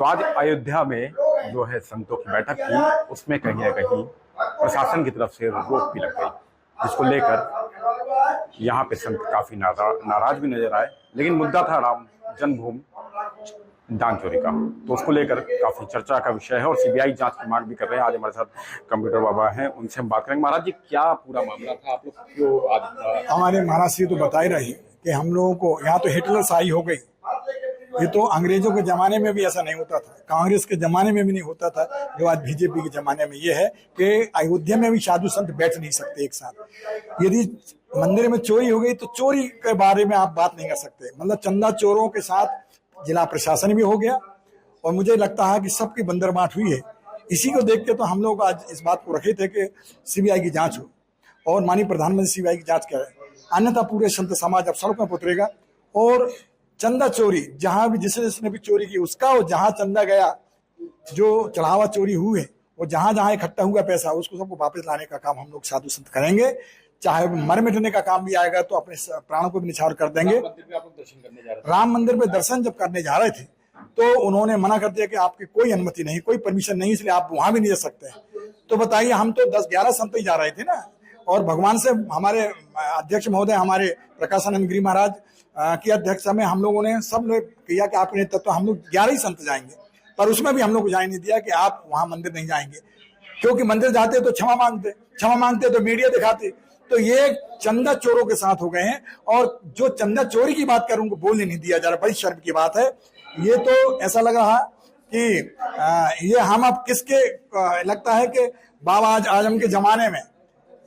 तो आज अयोध्या में जो है संतों की बैठक थी, उसमें कहीं ना कहीं प्रशासन की तरफ से रोक भी लग गई, जिसको लेकर यहाँ पे संत काफी नाराज भी नजर आए। लेकिन मुद्दा था राम जन्मभूमि दान चोरी का, तो उसको लेकर काफी चर्चा का विषय है और सीबीआई जांच की मांग भी कर रहे हैं। आज हमारे साथ कंप्यूटर बाबा हैं, उनसे हम बात करेंगे। महाराज जी, क्या पूरा मामला था, आप लोग क्यों आज? हमारे महाराज जी तो बता ही रहे कि हम लोगों को यहाँ तो हिटलर शाही हो गई। ये तो अंग्रेजों के जमाने में भी ऐसा नहीं होता था, कांग्रेस के जमाने में भी नहीं होता था, जो आज बीजेपी के जमाने में ये है कि अयोध्या में भी साधु संत बैठ नहीं सकते एक साथ। यदि मंदिर में चोरी हो गई तो चोरी के बारे में आप बात नहीं कर सकते। मतलब चंदा चोरों के साथ जिला प्रशासन भी हो गया और मुझे लगता है कि सबकी बंदरबांट हुई है। इसी को देख के तो हम लोग आज इस बात को रखे थे कि सीबीआई की जांच हो और माननीय प्रधानमंत्री सीबीआई की जांच करे, अन्यथा पूरे संत समाज अब सड़कों पर उतरेगा। और चंदा चोरी जहां भी जिसने भी चोरी की उसका, और जहां चंदा गया, जो चढ़ावा चोरी हुए और जहां जहां इकट्ठा हुआ पैसा, उसको सबको वापस लाने का काम हम लोग साधु संत करेंगे। चाहे मर मिटने का काम भी आएगा तो अपने प्राणों को भी निछावर कर देंगे। राम मंदिर में दर्शन जब करने जा रहे थे तो उन्होंने मना कर दिया कि आपकी कोई अनुमति नहीं, कोई परमिशन नहीं, इसलिए आप वहां भी नहीं जा सकते। तो बताइए, हम तो 10-11 संत ही जा रहे थे ना। और भगवान से हमारे अध्यक्ष महोदय, हमारे प्रकाशानंद गिरी महाराज की अध्यक्षता में हम लोगों ने सब लोग किया कि आपके नेतृत्व हम लोग 11 ही संत जाएंगे, पर उसमें भी हम लोग को जाने नहीं दिया कि आप वहां मंदिर नहीं जाएंगे, क्योंकि मंदिर जाते तो क्षमा मांगते तो मीडिया दिखाते। तो ये चंदा चोरों के साथ हो गए हैं। और जो चंदा चोरी की बात करूं, उनको बोलने नहीं दिया जा रहा, बड़ी शर्म की बात है। ये तो ऐसा लग रहा कि ये हम अब किसके लगता है कि बाबा आजम के जमाने में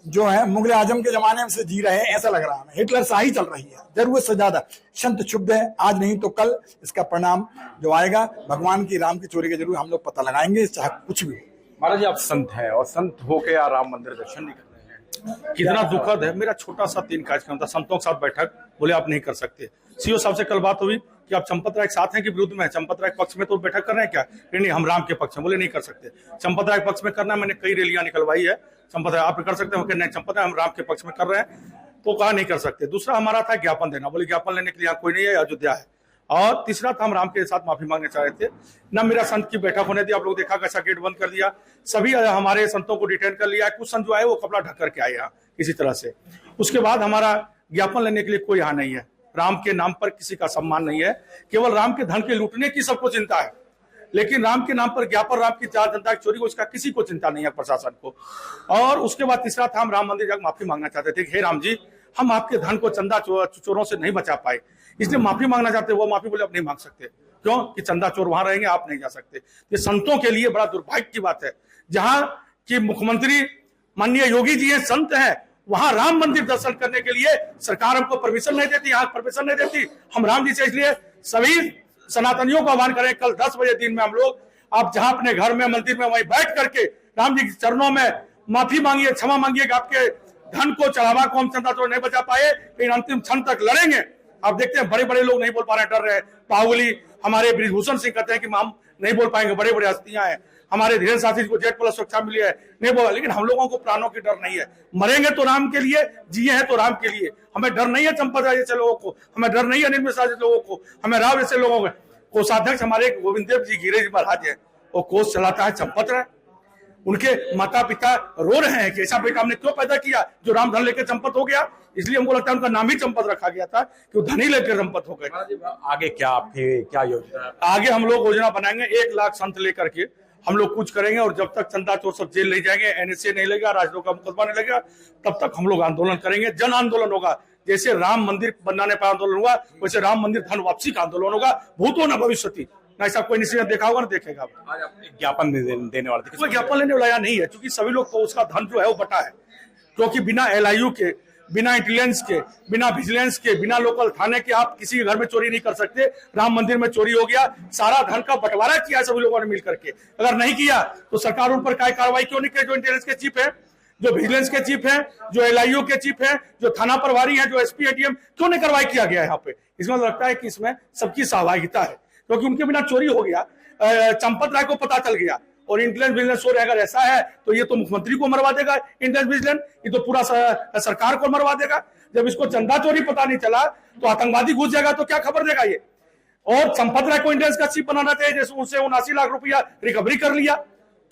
जो है, मुगल आजम के जमाने में से जी रहे हैं, ऐसा लग रहा है। हिटलर शाही चल रही है, जरूरत से ज्यादा। संत क्षुब्ध है, आज नहीं तो कल इसका परिणाम जो आएगा, भगवान की राम की चोरी के जरूर हम लोग पता लगाएंगे, चाहे कुछ भी हो। महाराज जी, आप संत हैं और संत होके यार राम मंदिर दर्शन नहीं कर रहे हैं, कितना दुखद है। मेरा छोटा सा 3 कार्यक्रम था, संतों के साथ बैठक, बोले आप नहीं कर सकते। सीओ साहब से कल बात हुई कि आप चंपत राय के साथ हैं कि विरुद्ध में? चंपत राय के पक्ष में तो बैठक कर रहे हैं क्या? नहीं, हम राम के पक्ष में। बोले नहीं कर सकते। चंपत राय के पक्ष में करना, मैंने कई रैलियां निकलवाई है। चंपत राय आप कर सकते हैं? नहीं, चंपत राय हम राम के पक्ष में कर रहे हैं, तो कहा नहीं कर सकते। दूसरा हमारा था ज्ञापन देना, बोले ज्ञापन लेने के लिए यहाँ कोई नहीं है, अयोध्या है। और तीसरा था, हम राम के साथ माफी मांगने चाह रहे थे ना। मेरा संत की बैठक होने दी, आप लोग देखा कैसा गेट बंद कर दिया, सभी हमारे संतों को डिटेन कर लिया। कुछ संत जो आए वो कपड़ा ढक करके आए यहाँ किसी तरह से। उसके बाद हमारा ज्ञापन लेने के लिए कोई यहाँ नहीं है। राम के नाम पर किसी का सम्मान नहीं है, केवल राम के धन के लूटने की सबको चिंता है, लेकिन राम के नाम पर ज्ञापन, राम की जनता की चोरी को, उसका किसी को चिंता नहीं है, प्रशासन को। और उसके बाद तीसरा था, हम राम मंदिर जाकर माफी मांगना चाहते थे कि हे राम जी, हम आपके धन को चंदा चोरों से नहीं बचा पाए, इसलिए माफी मांगना चाहते। वो माफी बोले आप नहीं मांग सकते, क्यों कि चंदा चोर वहां रहेंगे, आप नहीं जा सकते। ये संतों के लिए बड़ा दुर्भाग्य की बात है, जहां की मुख्यमंत्री माननीय योगी जी हैं, संत हैं, वहां राम मंदिर दर्शन करने के लिए सरकार हमको परमिशन नहीं देती, यहाँ परमिशन नहीं देती। हम राम जी से इसलिए सभी सनातनियों को आह्वान करें, कल 10 बजे दिन में हम लोग, आप जहां अपने घर में मंदिर में वहीं बैठ करके राम जी के चरणों में माफी मांगिए, क्षमा मांगिए कि आपके धन को, चढ़ावा को हम चंदा चोर नहीं बचा पाए, लेकिन अंतिम क्षण तक लड़ेंगे। आप देखते हैं बड़े बड़े लोग नहीं बोल पा रहे, डर रहे। बाहुबली हमारे बृजभूषण सिंह कहते हैं कि हम नहीं बोल पाएंगे, बड़े बड़े हस्तियां हैं। हमारे धीरेन्द्र साथी को जेट प्लस सुरक्षा मिली है, नहीं बोला। लेकिन हम लोगों को प्राणों की डर नहीं है, मरेंगे तो राम के लिए, जिए हैं तो राम के लिए। हमें डर नहीं है चंपत राय जैसे लोगों को, हमें डर नहीं है अनिल मिश्रा जैसे लोगों को, हमें राव जैसे लोगों को। कोषाध्यक्ष हमारे गोविंद देव जी गिरे जी महाराज है, वो कोष चलाता है चंपत राय। उनके माता पिता रो रहे हैं कि ऐसा बेटा हमने क्यों पैदा किया जो राम धन लेकर चंपत हो गया। इसलिए हमको लगता है उनका नाम ही चंपत रखा गया था कि वो धनी लेकर चंपत हो गए। आगे क्या आपकी क्या योजना? आगे हम लोग योजना बनाएंगे, 1 लाख संत लेकर के हम लोग कुछ करेंगे। और जब तक चंदा चोर सब जेल नहीं जाएंगे, NSA नहीं लगेगा, राजद्रोह का मुकदमा नहीं लगेगा, तब तक हम लोग आंदोलन करेंगे। जन आंदोलन होगा। जैसे राम मंदिर बनाने पर आंदोलन हुआ, वैसे राम मंदिर धन वापसी का आंदोलन होगा। भूतो न भविष्यति, ना ऐसा कोई निश्चय देखा होगा ना देखेगा। आज आपने ज्ञापन देने वाले थे, कोई ज्ञापन लेने वाला नहीं है, क्योंकि सभी लोग को उसका धन जो है वो बटा है। क्योंकि बिना LIU के, बिना इंटेलिजेंस के, बिना विजिलेंस के, बिना लोकल थाने के आप किसी के घर में चोरी नहीं कर सकते। राम मंदिर में चोरी हो गया, सारा धन का बंटवारा किया सभी लोगों ने मिल करके। अगर नहीं किया तो सरकार उन पर कार्रवाई क्यों नहीं करे? जो इंटेलिजेंस के चीफ है, जो विजिलेंस के चीफ है, जो LIU के चीफ है, जो थाना प्रभारी है, जो SP ATM, क्यों नहीं कार्रवाई किया गया यहाँ पे? इसमें लगता है कि इसमें सबकी सहभागिता है, क्योंकि उनके बिना चोरी हो गया। चंपत राय को पता चल गया और इंटेलिजेंस विजिलेंस हो अगर ऐसा है तो ये तो मुख्यमंत्री को मरवा देगा इंटेलिजेंस विजिलेंस, ये तो पूरा सरकार को मरवा देगा। जब इसको चंदा चोरी पता नहीं चला तो आतंकवादी घुस जाएगा तो क्या खबर देगा ये? और संपत राय को इंडियंस का चीफ बनाना चाहिए, जैसे उनसे 79 लाख रुपया रिकवरी कर लिया।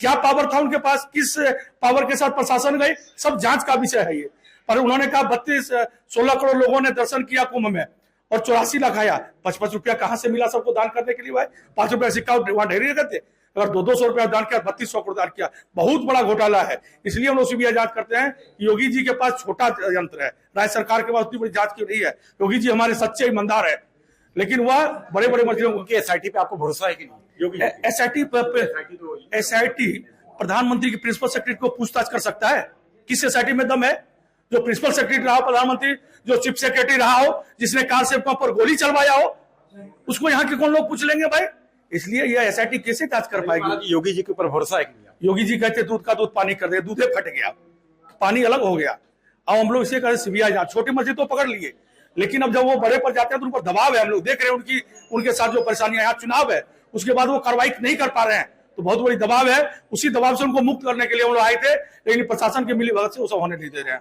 क्या पावर था उनके पास, किस पावर के साथ प्रशासन गए, सब जांच का विषय है ये। पर उन्होंने कहा 16 करोड़ लोगों ने दर्शन किया कुंभ में और 84 लाख आया। 55 रुपया कहां से मिला सबको दान करने के लिए? भाई 5 रुपया सिक्का वहां ढेरी करते, अगर 200 रुपया दान किया, 3200 करोड़ दान किया, बहुत बड़ा घोटाला है। इसलिए हम लोग सीबीआई जांच करते हैं। योगी जी के पास छोटा यंत्र है, राज्य सरकार के पास उतनी बड़ी जांच क्यों नहीं है? योगी जी हमारे सच्चे ईमानदार है, लेकिन वह बड़े बड़े मंत्रियों उनके एसआईटी पे आपको भरोसा है कि नहीं? योगी एसआईटी प्रधानमंत्री की प्रिंसिपल सेक्रेटरी को पूछताछ कर सकता है? किस एसआईटी में दम है? जो प्रिंसिपल सेक्रेटरी रहा हो प्रधानमंत्री, जो चीफ सेक्रेटरी रहा हो, जिसने कार सेवकों पर गोली चलवाया हो, उसको यहाँ के कौन लोग पूछ लेंगे भाई? इसलिए यह एसआईटी कैसे जांच कर पाएगी? योगी जी के ऊपर भरोसा है कि नहीं? योगी जी कहते दूध का दूध पानी कर दे, दूधे फट गया, पानी अलग हो गया। अब हम लोग इसे कहते सीबीआई जांच। छोटी मस्जिद तो पकड़ लिए, लेकिन अब जब वो बड़े पर जाते हैं तो उन पर दबाव है। हम लोग देख रहे हैं उनके साथ जो परेशानियां, यहाँ चुनाव है, उसके बाद वो कार्रवाई नहीं कर पा रहे हैं, तो बहुत बड़ी दबाव है। उसी दबाव से उनको मुक्त करने के लिए हम लोग आए थे, लेकिन प्रशासन की मिलीभगत से वो सब होने नहीं दे रहे हैं।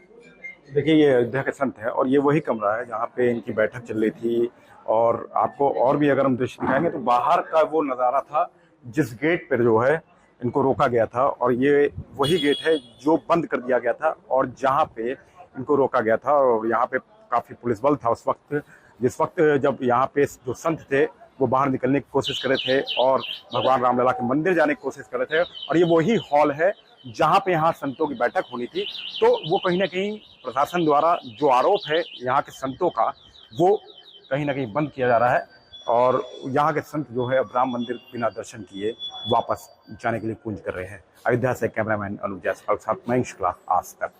देखिए, ये अयोध्या के संत है और ये वही कमरा है जहाँ पे इनकी बैठक चल रही थी। और आपको और भी अगर हम दृश्य दिखाएंगे तो बाहर का वो नज़ारा था जिस गेट पर जो है इनको रोका गया था, और ये वही गेट है जो बंद कर दिया गया था और जहाँ पे इनको रोका गया था। और यहाँ पे काफ़ी पुलिस बल था उस वक्त, जिस वक्त जब यहाँ पे जो संत थे वो बाहर निकलने की कोशिश कर रहे थे और भगवान रामलला के मंदिर जाने की कोशिश कर रहे थे। और ये वही हॉल है जहाँ पे यहाँ संतों की बैठक होनी थी। तो वो कहीं ना कहीं प्रशासन द्वारा जो आरोप है यहाँ के संतों का, वो कहीं ना कहीं बंद किया जा रहा है। और यहाँ के संत जो है अब राम मंदिर बिना दर्शन किए वापस जाने के लिए कूंज कर रहे हैं। अयोध्या से कैमरामैन अनुज जायसवाल के साथ मयंक शुक्ला, आज तक।